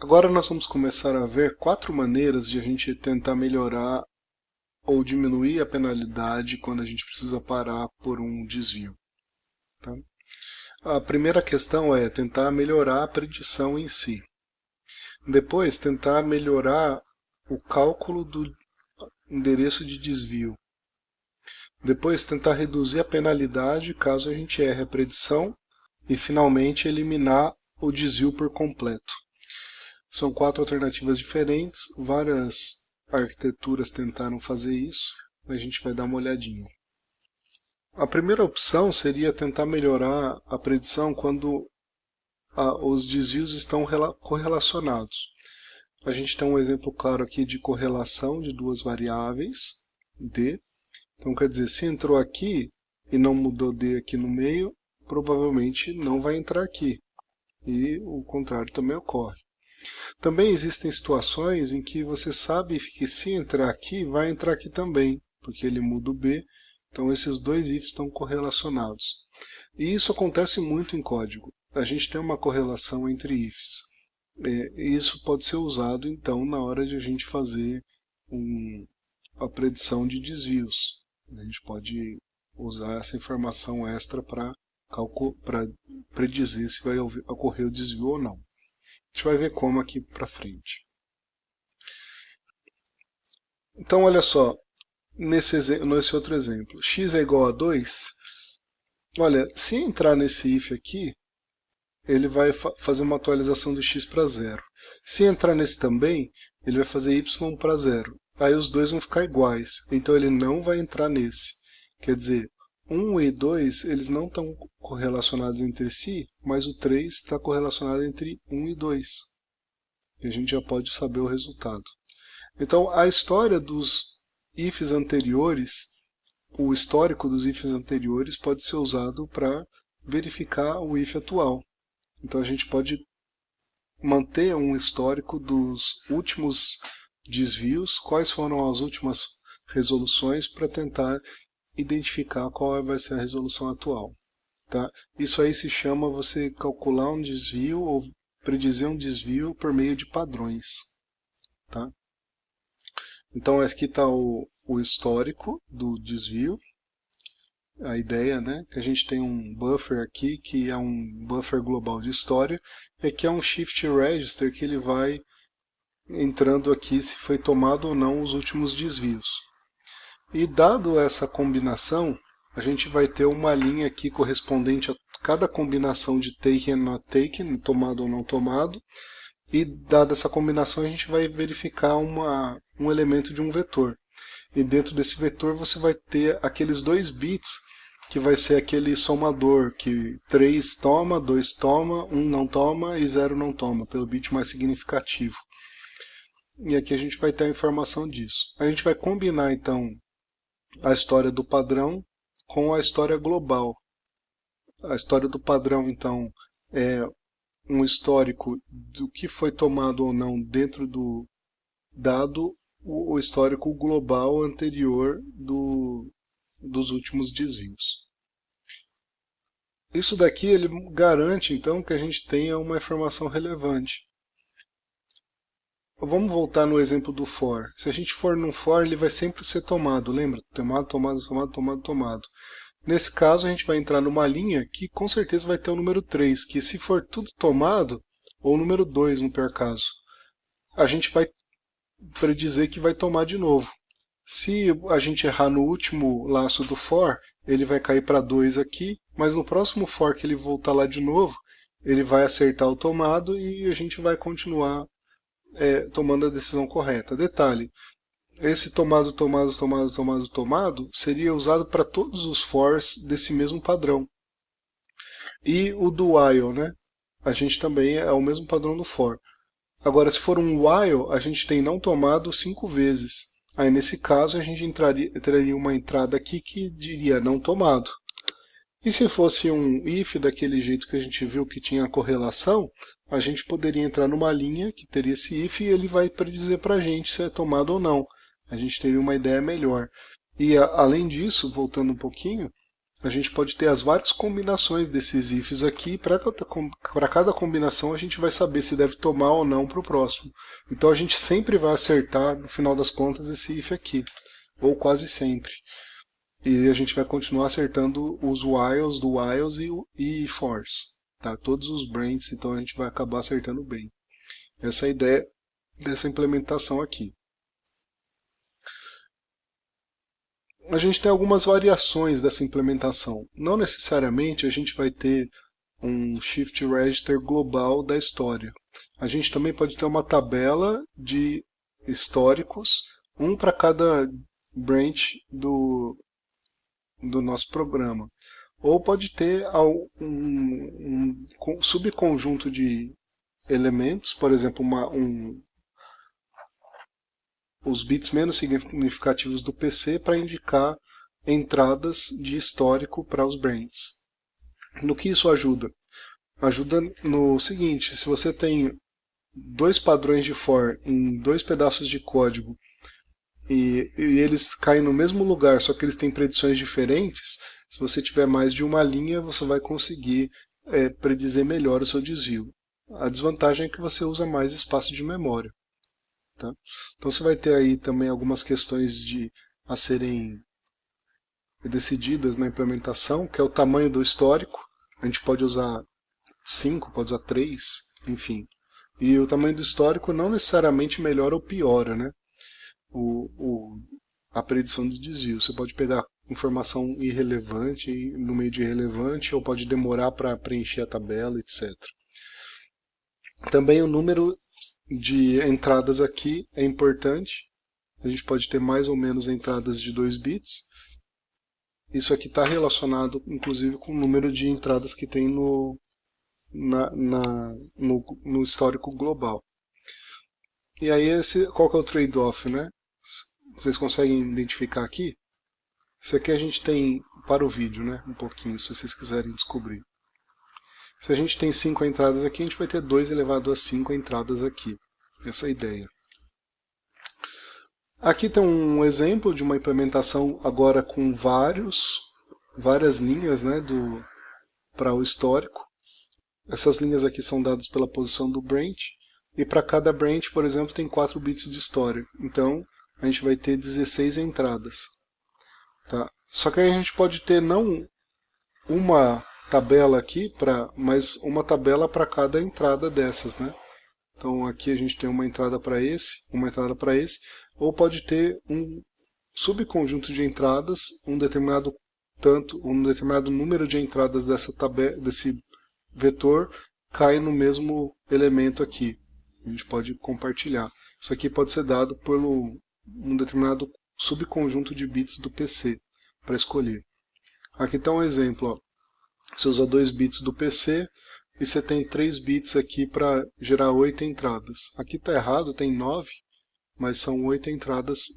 Agora nós vamos começar a ver 4 maneiras de a gente tentar melhorar ou diminuir a penalidade quando a gente precisa parar por um desvio. Tá? A primeira questão é tentar melhorar a predição em si. Depois, tentar melhorar o cálculo do endereço de desvio. Depois, tentar reduzir a penalidade caso a gente erre a predição. E, finalmente, eliminar o desvio por completo. São 4 alternativas diferentes, várias arquiteturas tentaram fazer isso, a gente vai dar uma olhadinha. A primeira opção seria tentar melhorar a predição quando os desvios estão correlacionados. A gente tem um exemplo claro aqui de correlação de duas variáveis, D. Então quer dizer, se entrou aqui e não mudou D aqui no meio, provavelmente não vai entrar aqui. E o contrário também ocorre. Também existem situações em que você sabe que se entrar aqui, vai entrar aqui também, porque ele muda o B, então esses dois ifs estão correlacionados. E isso acontece muito em código. A gente tem uma correlação entre ifs. E isso pode ser usado, então, na hora de a gente fazer a predição de desvios. A gente pode usar essa informação extra para predizer se vai ocorrer o desvio ou não. A gente vai ver como aqui para frente. Então, olha só, nesse outro exemplo, x é igual a 2, olha, se entrar nesse if aqui, ele vai fazer uma atualização do x para 0. Se entrar nesse também, ele vai fazer y para 0. Aí os dois vão ficar iguais, então ele não vai entrar nesse. Quer dizer, 1 e 2 eles não estão correlacionados entre si, mas o 3 está correlacionado entre 1 e 2. E a gente já pode saber o resultado. Então, a história dos ifs anteriores, o histórico dos ifs anteriores pode ser usado para verificar o if atual. Então a gente pode manter um histórico dos últimos desvios, quais foram as últimas resoluções, para tentar identificar qual vai ser a resolução atual. Tá? Isso aí se chama você calcular um desvio ou predizer um desvio por meio de padrões. Tá? Então aqui está o histórico do desvio. A ideia, né, que a gente tem um buffer aqui, que é um buffer global de história, e aqui é um shift register que ele vai entrando aqui se foi tomado ou não os últimos desvios. E dado essa combinação, a gente vai ter uma linha aqui correspondente a cada combinação de taken and not taken, tomado ou não tomado, e dada essa combinação a gente vai verificar um elemento de um vetor. E dentro desse vetor você vai ter aqueles 2 bits, que vai ser aquele somador, que 3 toma, 2 toma, 1 não toma e 0 não toma, pelo bit mais significativo. E aqui a gente vai ter a informação disso. A gente vai combinar então a história do padrão com a história global. A história do padrão, então, é um histórico do que foi tomado ou não dentro do dado o histórico global anterior dos últimos desvios. Isso daqui ele garante, então, que a gente tenha uma informação relevante. Vamos voltar no exemplo do for. Se a gente for num for, ele vai sempre ser tomado, lembra? Tomado, tomado, tomado, tomado, tomado. Nesse caso, a gente vai entrar numa linha que com certeza vai ter o número 3, que se for tudo tomado, ou o número 2 no pior caso, a gente vai predizer que vai tomar de novo. Se a gente errar no último laço do for, ele vai cair para 2 aqui, mas no próximo for que ele voltar lá de novo, ele vai acertar o tomado e a gente vai continuar tomando a decisão correta. Detalhe, esse tomado, tomado, tomado, tomado, tomado seria usado para todos os fors desse mesmo padrão. E o do while, né? A gente também é o mesmo padrão do for. Agora, se for um while, a gente tem não tomado 5 vezes. Aí, nesse caso, a gente teria uma entrada aqui que diria não tomado. E se fosse um if daquele jeito que a gente viu que tinha correlação, a gente poderia entrar numa linha que teria esse if e ele vai predizer para a gente se é tomado ou não. A gente teria uma ideia melhor. E, além disso, voltando um pouquinho, a gente pode ter as várias combinações desses ifs aqui, para cada combinação a gente vai saber se deve tomar ou não para o próximo. Então a gente sempre vai acertar, no final das contas, esse if aqui, ou quase sempre. E a gente vai continuar acertando os whiles do whiles e fors. Tá? Todos os branches, então a gente vai acabar acertando bem. Essa é a ideia dessa implementação aqui. A gente tem algumas variações dessa implementação. Não necessariamente a gente vai ter um Shift Register global da história. A gente também pode ter uma tabela de históricos, um para cada branch do nosso programa. Ou pode ter um subconjunto de elementos, por exemplo, os bits menos significativos do PC para indicar entradas de histórico para os branches. No que isso ajuda? Ajuda no seguinte: se você tem dois padrões de for em dois pedaços de código e eles caem no mesmo lugar, só que eles têm predições diferentes, se você tiver mais de uma linha, você vai conseguir predizer melhor o seu desvio. A desvantagem é que você usa mais espaço de memória. Tá? Então você vai ter aí também algumas questões a serem decididas na implementação, que é o tamanho do histórico. A gente pode usar 5, pode usar 3, enfim. E o tamanho do histórico não necessariamente melhora ou piora, né? A predição do desvio. Você pode pegar informação irrelevante no meio de irrelevante, ou pode demorar para preencher a tabela, etc. Também o número de entradas aqui é importante. A gente pode ter mais ou menos entradas de 2 bits. Isso aqui está relacionado, inclusive, com o número de entradas que tem no histórico global. E aí, qual que é o trade-off, né? Vocês conseguem identificar aqui? Isso aqui a gente tem para o vídeo, né? Um pouquinho, se vocês quiserem descobrir. Se a gente tem 5 entradas aqui, a gente vai ter 2 elevado a 5 entradas aqui. Essa é a ideia. Aqui tem um exemplo de uma implementação agora com várias linhas, né, para o histórico. Essas linhas aqui são dadas pela posição do branch. E para cada branch, por exemplo, tem 4 bits de história. Então, a gente vai ter 16 entradas. Tá? Só que aí a gente pode ter não uma tabela aqui, mas uma tabela para cada entrada dessas, né? Então aqui a gente tem uma entrada para esse, uma entrada para esse, ou pode ter um subconjunto de entradas, um determinado número de entradas desse vetor cai no mesmo elemento aqui. A gente pode compartilhar. Isso aqui pode ser dado por um determinado subconjunto de bits do PC para escolher. Aqui está um exemplo, ó. Você usa 2 bits do PC e você tem 3 bits aqui para gerar 8 entradas. Aqui está errado, tem 9, mas são 8 entradas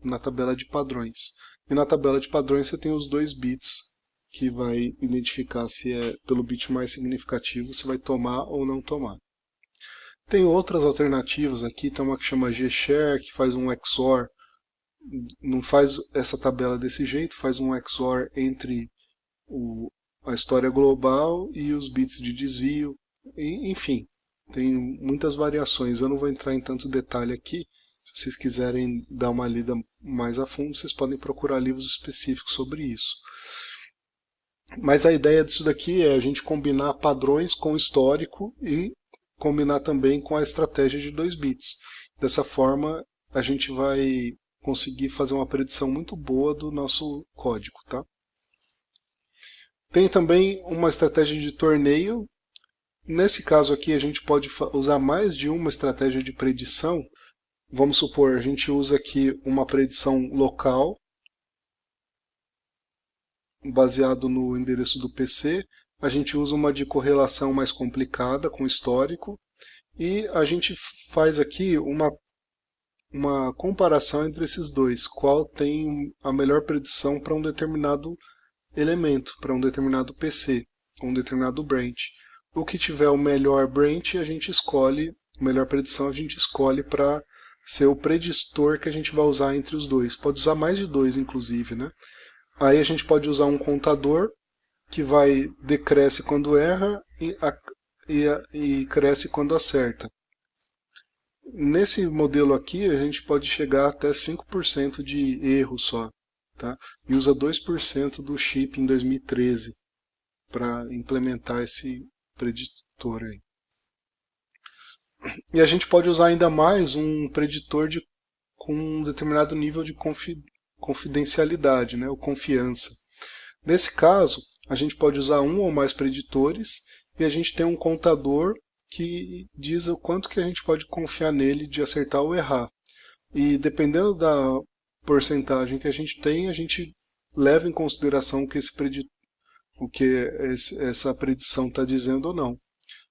na tabela de padrões. E na tabela de padrões você tem os 2 bits que vai identificar se é pelo bit mais significativo, se vai tomar ou não tomar. Tem outras alternativas aqui, tem uma que chama gshare, que faz um XOR, não faz essa tabela desse jeito, faz um XOR entre a história global e os bits de desvio, enfim, tem muitas variações. Eu não vou entrar em tanto detalhe aqui. Se vocês quiserem dar uma lida mais a fundo, vocês podem procurar livros específicos sobre isso. Mas a ideia disso daqui é a gente combinar padrões com histórico e combinar também com a estratégia de 2 bits. Dessa forma, a gente vai conseguir fazer uma predição muito boa do nosso código, tá? Tem também uma estratégia de torneio. Nesse caso aqui, a gente pode usar mais de uma estratégia de predição. Vamos supor, a gente usa aqui uma predição local, baseado no endereço do PC. A gente usa uma de correlação mais complicada, com histórico. E a gente faz aqui uma comparação entre esses dois. Qual tem a melhor predição para um determinado elemento, para um determinado PC, um determinado branch. O que tiver o melhor branch, a gente escolhe, a melhor predição a gente escolhe para ser o predistor que a gente vai usar entre os dois. Pode usar mais de 2, inclusive, né? Aí a gente pode usar um contador que decresce quando erra e cresce quando acerta. Nesse modelo aqui, a gente pode chegar até 5% de erro só. Tá? E usa 2% do chip em 2013 para implementar esse preditor aí. E a gente pode usar ainda mais um preditor com um determinado nível de confidencialidade, né, ou confiança. Nesse caso, a gente pode usar um ou mais preditores e a gente tem um contador que diz o quanto que a gente pode confiar nele de acertar ou errar. E dependendo da porcentagem que a gente leva em consideração o que essa predição está dizendo ou não.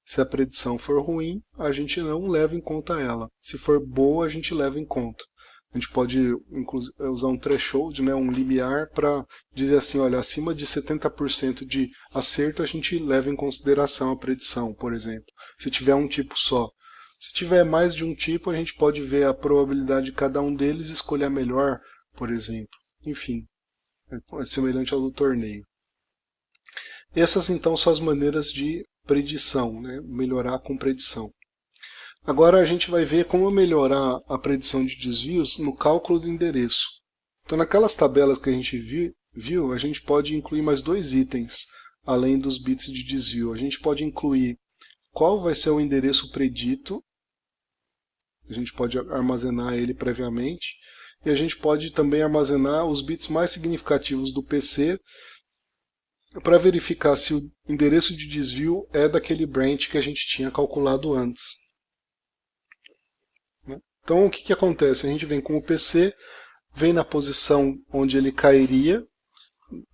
Se a predição for ruim, a gente não leva em conta ela. Se for boa, a gente leva em conta. A gente pode usar um threshold, né, um limiar, para dizer assim, olha, acima de 70% de acerto a gente leva em consideração a predição, por exemplo. Se tiver um tipo só. Se tiver mais de um tipo, a gente pode ver a probabilidade de cada um deles e escolher a melhor, por exemplo. Enfim, é semelhante ao do torneio. Essas então são as maneiras de predição, né? Melhorar com predição. Agora a gente vai ver como melhorar a predição de desvios no cálculo do endereço. Então naquelas tabelas que a gente viu, a gente pode incluir mais dois itens, além dos bits de desvio. A gente pode incluir qual vai ser o endereço predito, a gente pode armazenar ele previamente, e a gente pode também armazenar os bits mais significativos do PC para verificar se o endereço de desvio é daquele branch que a gente tinha calculado antes. Então o que acontece? A gente vem com o PC, vem na posição onde ele cairia,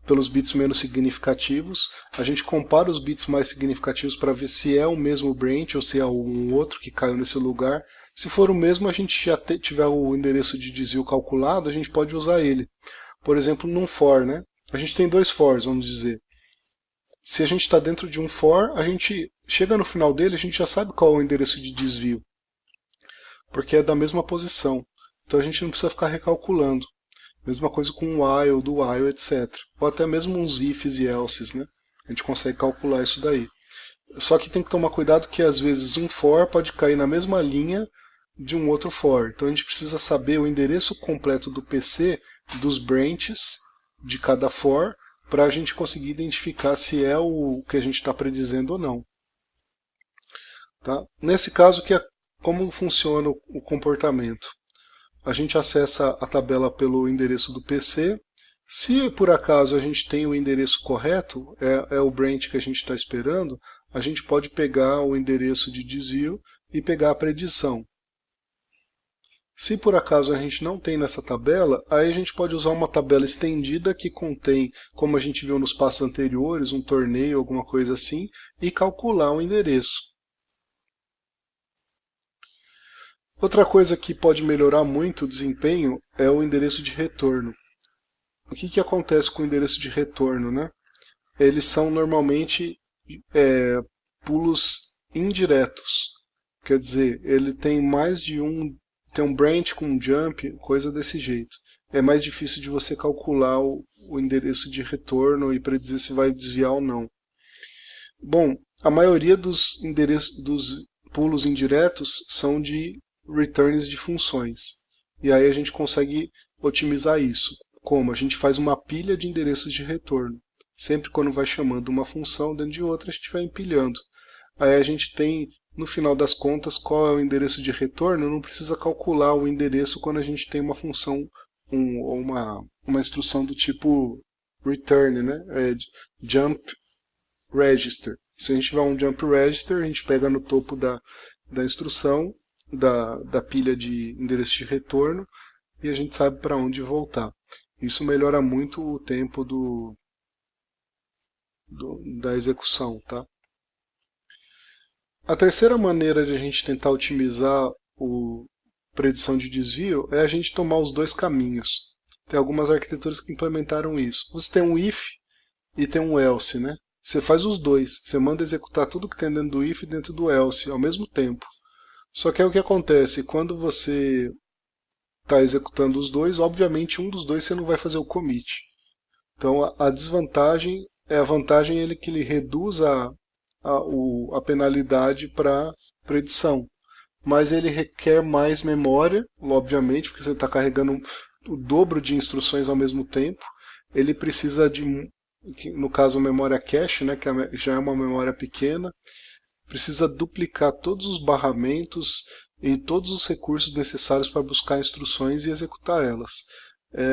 pelos bits menos significativos, a gente compara os bits mais significativos para ver se é o mesmo branch ou se é um outro que caiu nesse lugar. Se for o mesmo, a gente já tiver o endereço de desvio calculado, a gente pode usar ele. Por exemplo, num for, né? A gente tem dois fors, vamos dizer. Se a gente está dentro de um for, a gente chega no final dele, a gente já sabe qual é o endereço de desvio, porque é da mesma posição. Então a gente não precisa ficar recalculando. Mesma coisa com o while, do while, etc. Ou até mesmo uns ifs e elses, né? A gente consegue calcular isso daí. Só que tem que tomar cuidado que às vezes um for pode cair na mesma linha de um outro for. Então a gente precisa saber o endereço completo do PC, dos branches de cada for, para a gente conseguir identificar se é o que a gente está predizendo ou não. Tá? Nesse caso, como funciona o comportamento? A gente acessa a tabela pelo endereço do PC. Se por acaso a gente tem o endereço correto, é o branch que a gente está esperando, a gente pode pegar o endereço de desvio e pegar a predição. Se por acaso a gente não tem nessa tabela, aí a gente pode usar uma tabela estendida que contém, como a gente viu nos passos anteriores, um torneio, alguma coisa assim, e calcular o endereço. Outra coisa que pode melhorar muito o desempenho é o endereço de retorno. O que acontece com o endereço de retorno, né? Eles são normalmente pulos indiretos. Quer dizer, ele tem mais de tem um branch com um jump, coisa desse jeito. É mais difícil de você calcular o endereço de retorno e predizer se vai desviar ou não. Bom, a maioria dos pulos indiretos são de returns de funções. E aí a gente consegue otimizar isso. Como? A gente faz uma pilha de endereços de retorno. Sempre quando vai chamando uma função dentro de outra, a gente vai empilhando. Aí a gente tem, no final das contas, qual é o endereço de retorno. Não precisa calcular o endereço quando a gente tem uma função ou uma instrução do tipo return, né? Jump register. Se a gente tiver um jump register, a gente pega no topo da instrução, da pilha de endereço de retorno, e a gente sabe para onde voltar. Isso melhora muito o tempo da execução. Tá? A terceira maneira de a gente tentar otimizar a predição de desvio é a gente tomar os dois caminhos. Tem algumas arquiteturas que implementaram isso. Você tem um if e tem um else, né? Você faz os dois. Você manda executar tudo que tem dentro do if e dentro do else ao mesmo tempo. Só que é o que acontece, quando você está executando os dois, obviamente um dos dois você não vai fazer o commit. Então a desvantagem é a vantagem que ele reduz a penalidade para predição. Mas ele requer mais memória, obviamente, porque você está carregando o dobro de instruções ao mesmo tempo. Ele precisa de, no caso, memória cache, né, que já é uma memória pequena. Precisa duplicar todos os barramentos e todos os recursos necessários para buscar instruções e executar elas.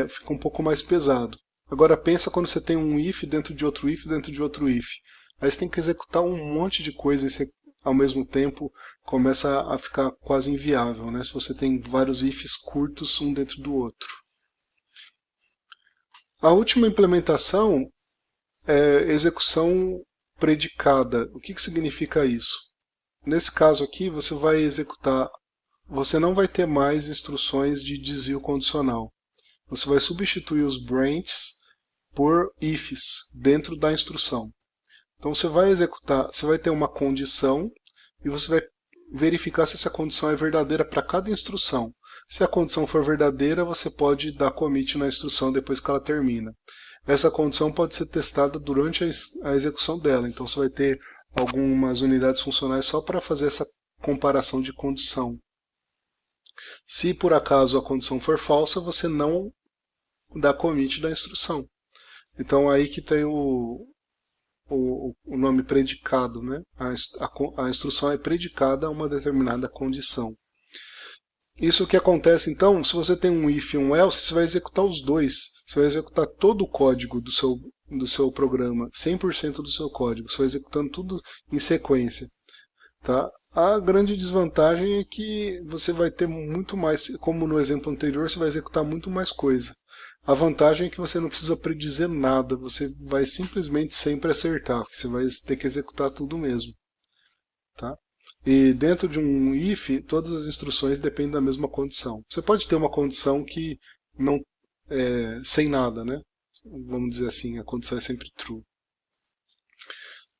Fica um pouco mais pesado. Agora pensa quando você tem um if dentro de outro if dentro de outro if. Aí você tem que executar um monte de coisa e você, ao mesmo tempo, começa a ficar quase inviável, né? Se você tem vários ifs curtos um dentro do outro. A última implementação é execução predicada. O que significa isso? Nesse caso aqui, você vai executar, você não vai ter mais instruções de desvio condicional. Você vai substituir os branches por ifs dentro da instrução. Então você vai executar, você vai ter uma condição e você vai verificar se essa condição é verdadeira para cada instrução. Se a condição for verdadeira, você pode dar commit na instrução depois que ela termina. Essa condição pode ser testada durante a execução dela, então você vai ter algumas unidades funcionais só para fazer essa comparação de condição. Se por acaso a condição for falsa, você não dá commit da instrução. Então aí que tem o nome predicado, né? A instrução é predicada a uma determinada condição. Isso que acontece então, se você tem um if e um else, você vai executar os dois. Você vai executar todo o código do seu programa, 100% do seu código. Você vai executando tudo em sequência. Tá? A grande desvantagem é que você vai ter muito mais, como no exemplo anterior, você vai executar muito mais coisa. A vantagem é que você não precisa predizer nada, você vai simplesmente sempre acertar, porque você vai ter que executar tudo mesmo. Tá? E dentro de um if, todas as instruções dependem da mesma condição. Você pode ter uma condição que não sem nada, né? Vamos dizer assim, a condição é sempre true.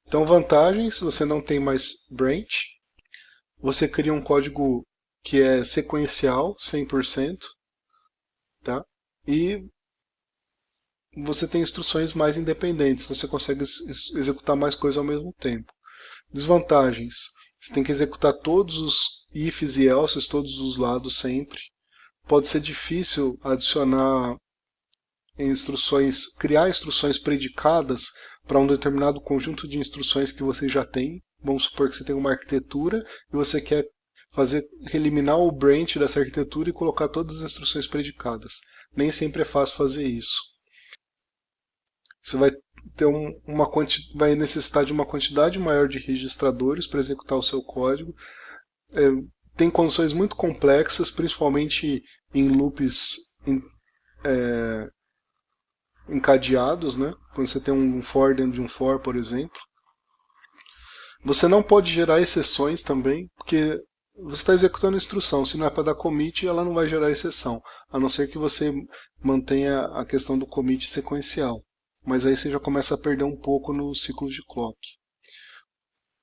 Então, vantagens, você não tem mais branch, você cria um código que é sequencial, 100%, tá? E você tem instruções mais independentes, você consegue executar mais coisas ao mesmo tempo. Desvantagens, você tem que executar todos os ifs e elses, todos os lados sempre. Pode ser difícil adicionar instruções, criar instruções predicadas para um determinado conjunto de instruções que você já tem. Vamos supor que você tem uma arquitetura e você quer eliminar o branch dessa arquitetura e colocar todas as instruções predicadas. Nem sempre é fácil fazer isso. Você vai ter vai necessitar de uma quantidade maior de registradores para executar o seu código. Tem condições muito complexas, principalmente em loops encadeados, né? Quando você tem um for dentro de um for, por exemplo. Você não pode gerar exceções também, porque você está executando a instrução. Se não é para dar commit, ela não vai gerar exceção, a não ser que você mantenha a questão do commit sequencial. Mas aí você já começa a perder um pouco no ciclo de clock.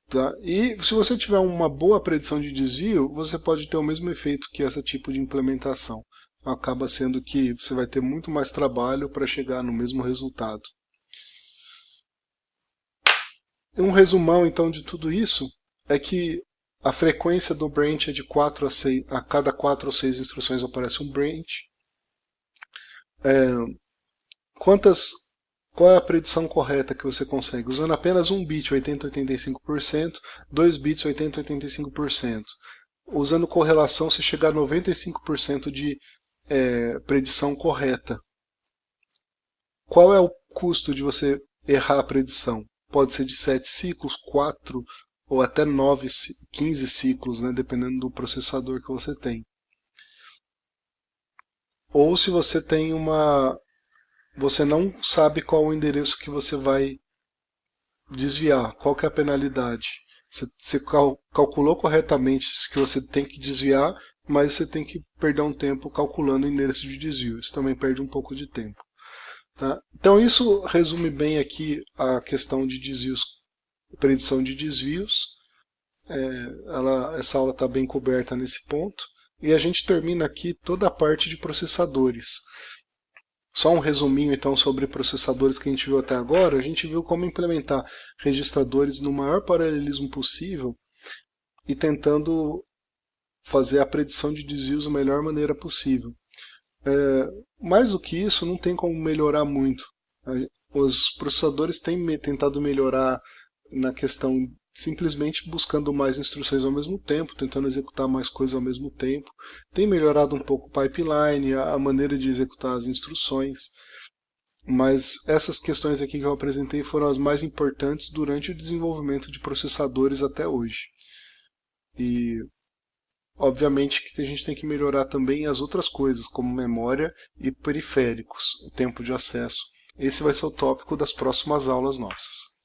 Tá? E se você tiver uma boa predição de desvio, você pode ter o mesmo efeito que esse tipo de implementação. Acaba sendo que você vai ter muito mais trabalho para chegar no mesmo resultado. Um resumão então de tudo isso é que a frequência do branch é de 4 a 6, a cada 4 ou 6 instruções aparece um branch. Qual é a predição correta que você consegue? Usando apenas um bit, 80-85%, 2 bits, 80-85%. Usando correlação, você chega a 95% de predição correta. Qual é o custo de você errar a predição? Pode ser de 7 ciclos, 4 ou até 9, 15 ciclos, né, dependendo do processador que você tem. Ou se você tem você não sabe qual o endereço que você vai desviar, qual que é a penalidade. Você calculou corretamente que você tem que desviar, mas você tem que perder um tempo calculando o endereço de desvio. Isso também perde um pouco de tempo. Tá? Então isso resume bem aqui a questão de desvios, predição de desvios. Essa aula está bem coberta nesse ponto. E a gente termina aqui toda a parte de processadores. Só um resuminho então sobre processadores que a gente viu até agora. A gente viu como implementar registradores no maior paralelismo possível e tentando fazer a predição de desvios da melhor maneira possível. Mais do que isso, não tem como melhorar muito. Os processadores têm tentado melhorar na questão simplesmente buscando mais instruções ao mesmo tempo, tentando executar mais coisas ao mesmo tempo. Tem melhorado um pouco o pipeline, a maneira de executar as instruções, mas essas questões aqui que eu apresentei foram as mais importantes durante o desenvolvimento de processadores até hoje. E obviamente que a gente tem que melhorar também as outras coisas, como memória e periféricos, o tempo de acesso. Esse vai ser o tópico das próximas aulas nossas.